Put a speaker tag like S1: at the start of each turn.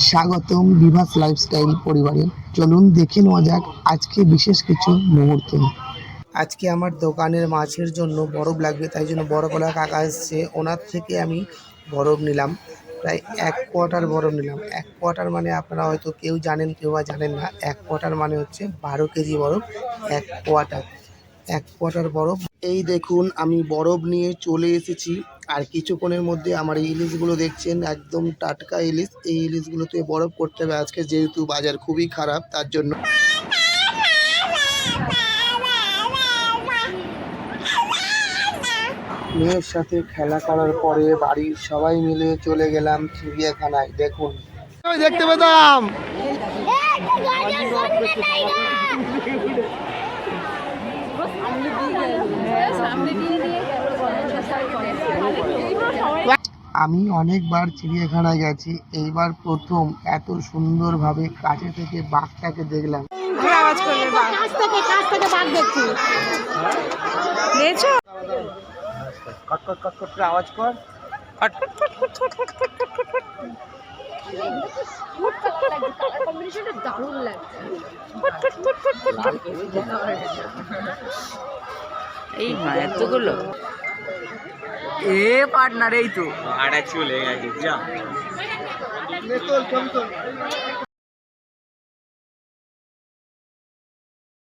S1: স্বাগতম বিভাস লাইফস্টাইল পরিবারে। চলুন দেখে নেওয়া যাক আজকে বিশেষ কিছু মুহূর্ত। আজকে আমার দোকানের মাছের জন্য বরফ লাগবে, তাই জন্য বরফওয়ালা কাকা এসছে, ওনার থেকে আমি বরফ নিলাম। প্রায় 1 কোয়ার্টার বরফ নিলাম। 1 কোয়ার্টার মানে আপনারা হয়তো কেউ জানেন কেউ বা জানেন না। 1 কোয়ার্টার মানে হচ্ছে 12 কেজি বরফ। 1 কোয়ার্টার 1 কোয়ার্টার বরফ। এই দেখুন আমি বরফ নিয়ে চলে এসেছি। আর কিছুক্ষণের মধ্যে আমার এই ইলিশগুলো দেখছেন একদম টাটকা ইলিশ। এই ইলিশগুলোতে বরফ করতে হবে আজকে, যেহেতু বাজার খুবই খারাপ তার জন্য। মেয়ের সাথে খেলা করার পরে বাড়ির সবাই মিলে চলে গেলাম চিড়িয়াখানায়। দেখুন দেখতে পেতাম। আমি অনেকবার চিড়িয়াখানায় গেছি, এইবার প্রথম এত সুন্দরভাবে কাছে থেকে বাঘটাকে দেখলাম। আওয়াজ কর।
S2: এই মা এতগুলো এ পার্টনার, এই তো
S3: চলে গেছে যা।